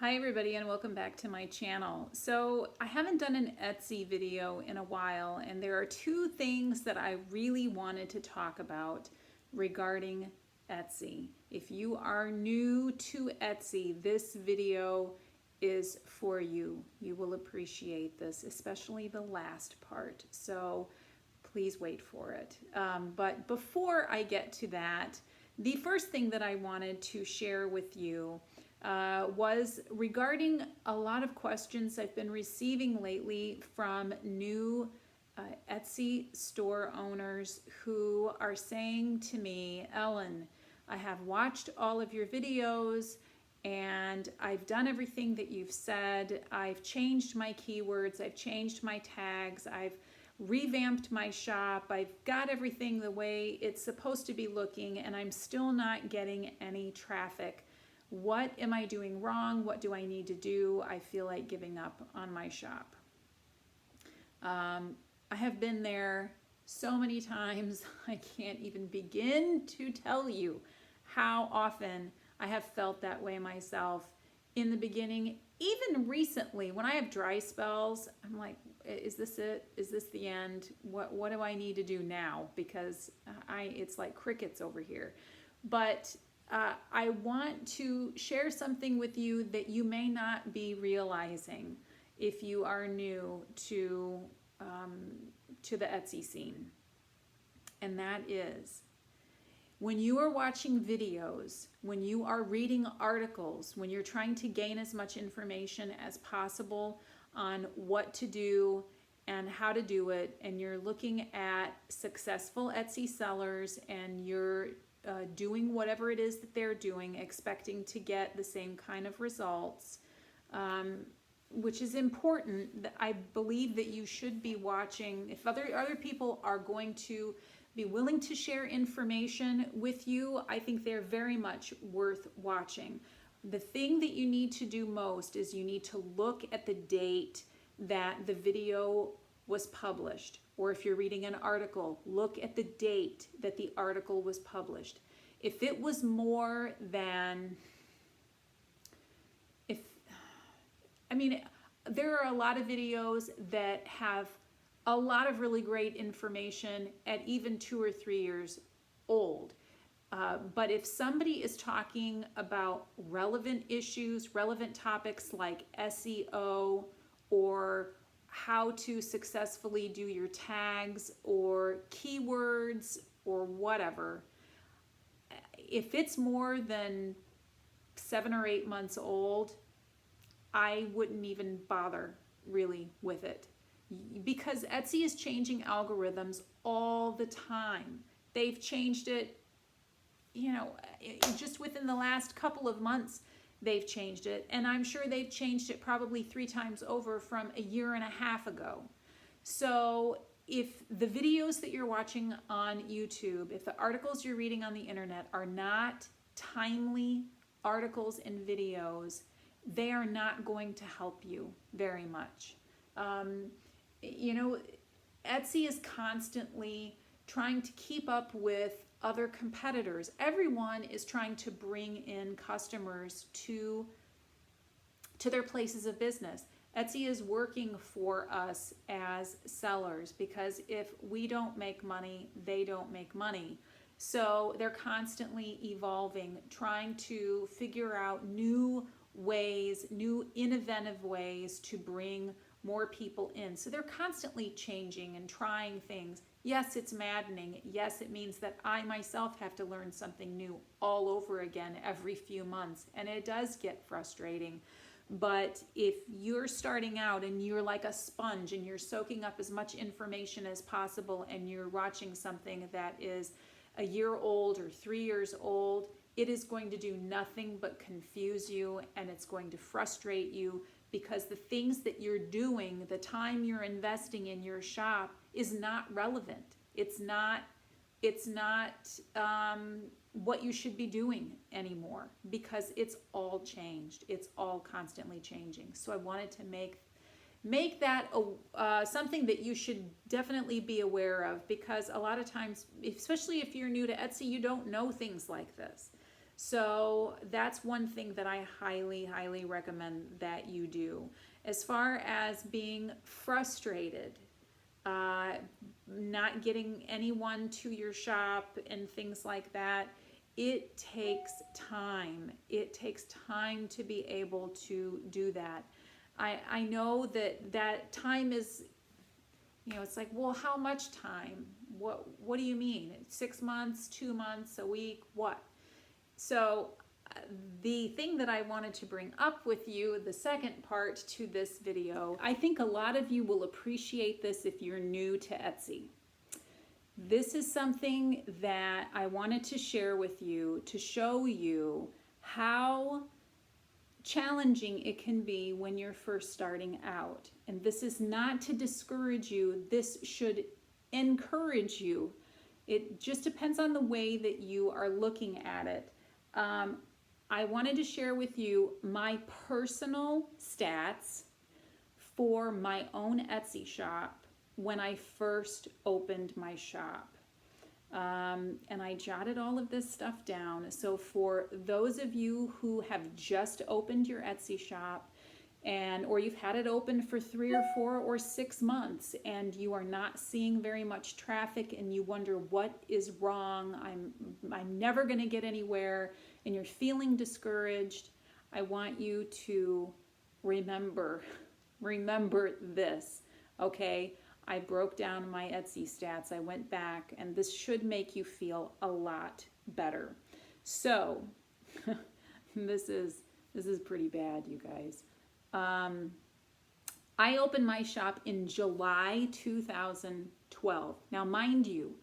Hi everybody and welcome back to my channel. So I haven't done an Etsy video in a while, and there are two things that I really wanted to talk about regarding Etsy. If you are new to Etsy, this video is for you. You will appreciate this, especially the last part. So please wait for it. But before I get to that, the first thing that I wanted to share with you was regarding a lot of questions I've been receiving lately from new Etsy store owners who are saying to me, Ellen, I have watched all of your videos and I've done everything that you've said. I've changed my keywords, I've changed my tags, I've revamped my shop, I've got everything the way it's supposed to be looking, and I'm still not getting any traffic. What am I doing wrong? What do I need to do? I feel like giving up on my shop. I have been there so many times, I can't even begin to tell you how often I have felt that way myself. In the beginning, even recently, when I have dry spells, I'm like, is this it? Is this the end? What do I need to do now? Because it's like crickets over here. But I want to share something with you that you may not be realizing if you are new to the Etsy scene. And that is, when you are watching videos, when you are reading articles, when you're trying to gain as much information as possible on what to do and how to do it, and you're looking at successful Etsy sellers and you're doing whatever it is that they're doing, expecting to get the same kind of results, which is important. I believe that you should be watching. If other people are going to be willing to share information with you, I think they're very much worth watching. The thing that you need to do most is you need to look at the date that the video was published. Or if you're reading an article, look at the date that the article was published. If it was more than, there are a lot of videos that have a lot of really great information at even 2 or 3 years old. But if somebody is talking about relevant issues, relevant topics like SEO or how to successfully do your tags or keywords or whatever, if it's more than 7 or 8 months old, I wouldn't even bother really with it, because Etsy is changing algorithms all the time. They've changed it, just within the last couple of months, they've changed it. And I'm sure they've changed it probably 3 times over from a year and a half ago. So if the videos that you're watching on YouTube, if the articles you're reading on the internet are not timely articles and videos, they are not going to help you very much. Etsy is constantly trying to keep up with other competitors. Everyone is trying to bring in customers to their places of business. Etsy is working for us as sellers, because if we don't make money, they don't make money. So they're constantly evolving, trying to figure out new ways, new innovative ways to bring more people in. So they're constantly changing and trying things. Yes, it's maddening. Yes, it means that I myself have to learn something new all over again every few months, and it does get frustrating. But if you're starting out and you're like a sponge and you're soaking up as much information as possible, and you're watching something that is a year old or 3 years old, it is going to do nothing but confuse you, and it's going to frustrate you, because the things that you're doing, the time you're investing in your shop, is not relevant. It's not what you should be doing anymore, because it's all changed. It's all constantly changing. So I wanted to make that something that you should definitely be aware of, because a lot of times, especially if you're new to Etsy, you don't know things like this. So that's one thing that I highly, highly recommend that you do. As far as being frustrated, uh, not getting anyone to your shop and things like that, it takes time. It takes time to be able to do that. I know that time is, it's like, well, how much time? What do you mean? 6 months, 2 months, a week, what? So the thing that I wanted to bring up with you, the second part to this video, I think a lot of you will appreciate this if you're new to Etsy. This is something that I wanted to share with you to show you how challenging it can be when you're first starting out. And this is not to discourage you, this should encourage you. It just depends on the way that you are looking at it. I wanted to share with you my personal stats for my own Etsy shop when I first opened my shop. And I jotted all of this stuff down. So for those of you who have just opened your Etsy shop, or you've had it open for 3 or 4 or 6 months and you are not seeing very much traffic and you wonder what is wrong, I'm never going to get anywhere, and you're feeling discouraged, I want you to remember this, okay? I broke down my Etsy stats. I went back, and this should make you feel a lot better. So this is pretty bad, you guys. I opened my shop in July 2012. Now, mind you,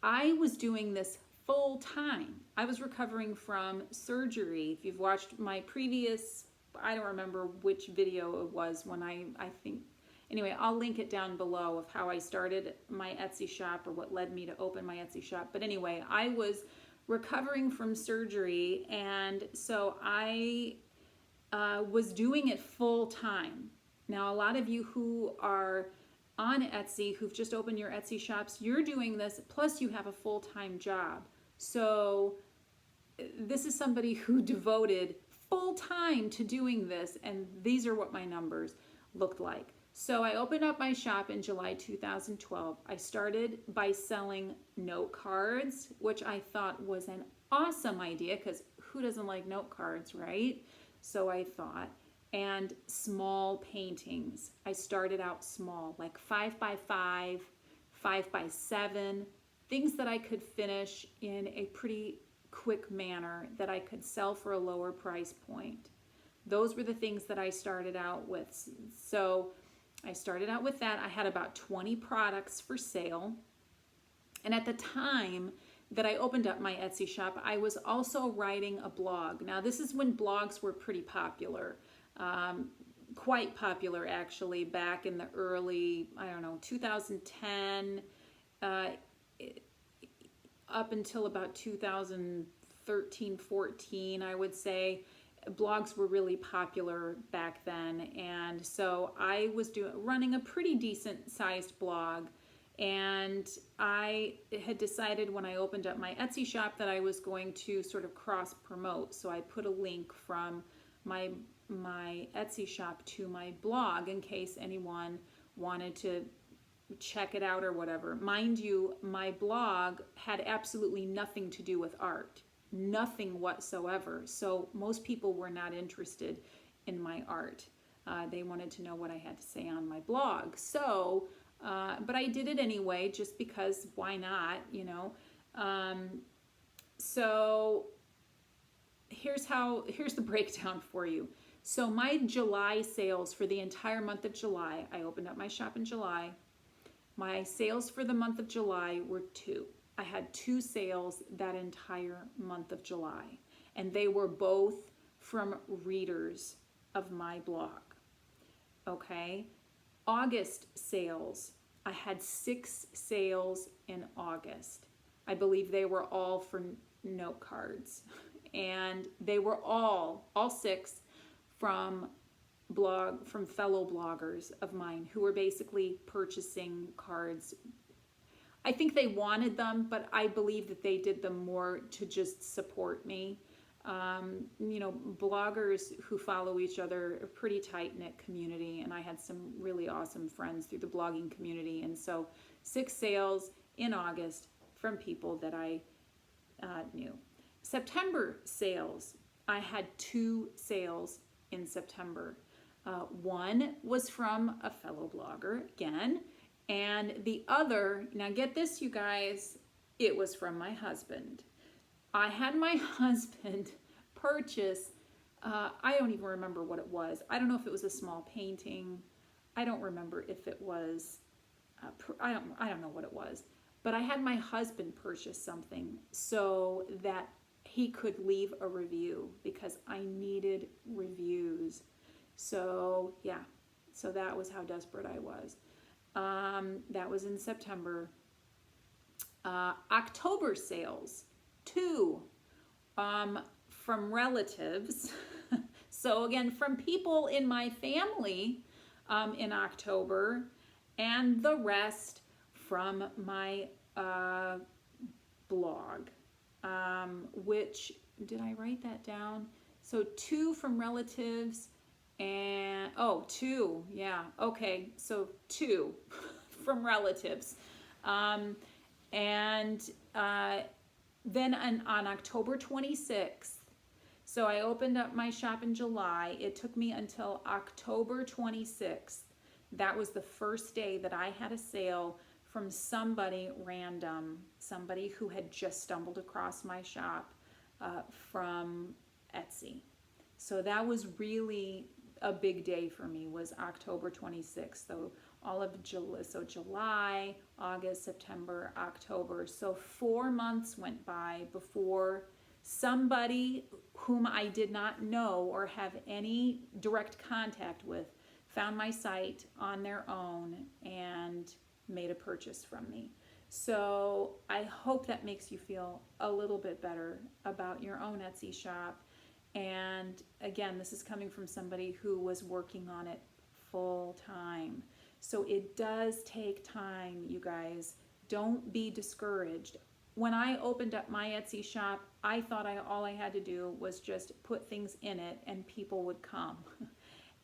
I was doing this full time. I was recovering from surgery. If you've watched my previous, I don't remember which video it was when I think, anyway, I'll link it down below of how I started my Etsy shop or what led me to open my Etsy shop. But anyway, I was recovering from surgery, and so I was doing it full time. Now, a lot of you who are on Etsy, who've just opened your Etsy shops, you're doing this, plus you have a full-time job. So this is somebody who devoted full time to doing this, and these are what my numbers looked like. So I opened up my shop in July 2012. I started by selling note cards, which I thought was an awesome idea because who doesn't like note cards, right? So I thought, and small paintings. I started out small, like 5x5, 5x7, things that I could finish in a pretty quick manner that I could sell for a lower price point. Those were the things that I started out with. So I started out with that. I had about 20 products for sale. And at the time that I opened up my Etsy shop, I was also writing a blog. Now, this is when blogs were pretty popular, quite popular actually, back in the early, 2010, up until about 2013, 14, I would say. Blogs were really popular back then, and so I was running a pretty decent sized blog, and I had decided when I opened up my Etsy shop that I was going to sort of cross promote. So I put a link from my Etsy shop to my blog in case anyone wanted to check it out or whatever. Mind you, my blog had absolutely nothing to do with art. Nothing whatsoever. So most people were not interested in my art. They wanted to know what I had to say on my blog. So, but I did it anyway, just because why not, So here's the breakdown for you. So my July sales for the entire month of July, I opened up my shop in July. My sales for the month of July were 2. I had 2 sales that entire month of July, and they were both from readers of my blog. Okay. August sales, I had 6 sales in August. I believe they were all for note cards, and they were all 6 from fellow bloggers of mine who were basically purchasing cards. I think they wanted them, but I believe that they did them more to just support me. You know, bloggers who follow each other, a pretty tight-knit community, and I had some really awesome friends through the blogging community. And so 6 sales in August from people that I knew. September sales, I had 2 sales in September. One was from a fellow blogger, again, and the other, now get this, you guys, it was from my husband. I had my husband purchase, I don't even remember what it was. I don't know if it was a small painting. I don't remember if it was, I don't know what it was. But I had my husband purchase something so that he could leave a review because I needed reviews. So yeah, so that was how desperate I was. That was in September. October sales, 2 from relatives. So again, from people in my family in October, and the rest from my blog, which, did I write that down? So 2 from relatives and, 2, yeah, okay, so 2 from relatives. And then on October 26th, so I opened up my shop in July. It took me until October 26th. That was the first day that I had a sale from somebody random, somebody who had just stumbled across my shop from Etsy. So that was really a big day for me, was October 26th. So all of July, August, September, October. So 4 months went by before somebody whom I did not know or have any direct contact with found my site on their own and made a purchase from me. So I hope that makes you feel a little bit better about your own Etsy shop. And again, this is coming from somebody who was working on it full time. So it does take time, you guys. Don't be discouraged. When I opened up my Etsy shop, I thought all I had to do was just put things in it and people would come.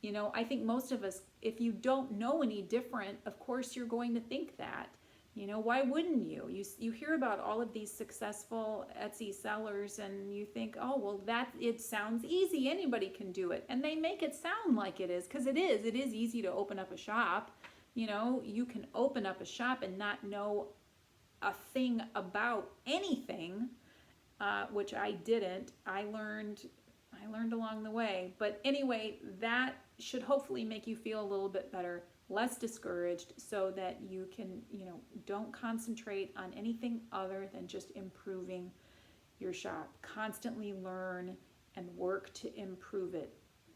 You know, I think most of us, if you don't know any different, of course you're going to think that. You know, why wouldn't you? You hear about all of these successful Etsy sellers and you think, oh, well, it sounds easy. Anybody can do it. And they make it sound like it is, because it is. It is easy to open up a shop. You know, you can open up a shop and not know a thing about anything, which I didn't. I learned along the way. But anyway, that should hopefully make you feel a little bit better, less discouraged, so that you can, you know, don't concentrate on anything other than just improving your shop. Constantly learn and work to improve it.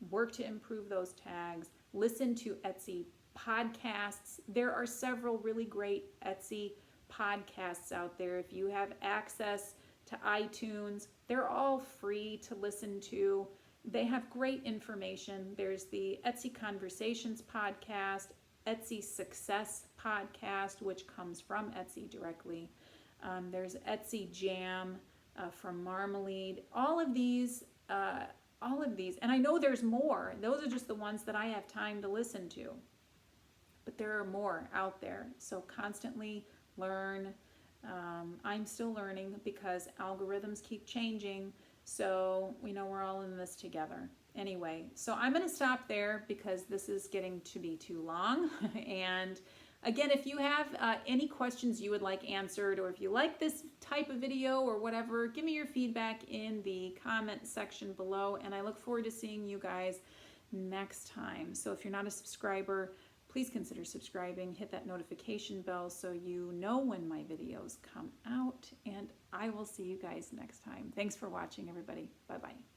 Work to improve those tags. Listen to Etsy podcasts. There are several really great Etsy podcasts out there. If you have access to iTunes, they're all free to listen to. They have great information. There's the Etsy Conversations podcast, Etsy Success podcast, which comes from Etsy directly. There's Etsy Jam from Marmalade. All of these, and I know there's more. Those are just the ones that I have time to listen to. But there are more out there. So constantly learn. I'm still learning because algorithms keep changing. So we know we're all in this together. Anyway, so I'm going to stop there because this is getting to be too long. And again, if you have any questions you would like answered, or if you like this type of video or whatever, give me your feedback in the comment section below. And I look forward to seeing you guys next time. So if you're not a subscriber, please consider subscribing. Hit that notification bell so you know when my videos come out. And I will see you guys next time. Thanks for watching, everybody. Bye-bye.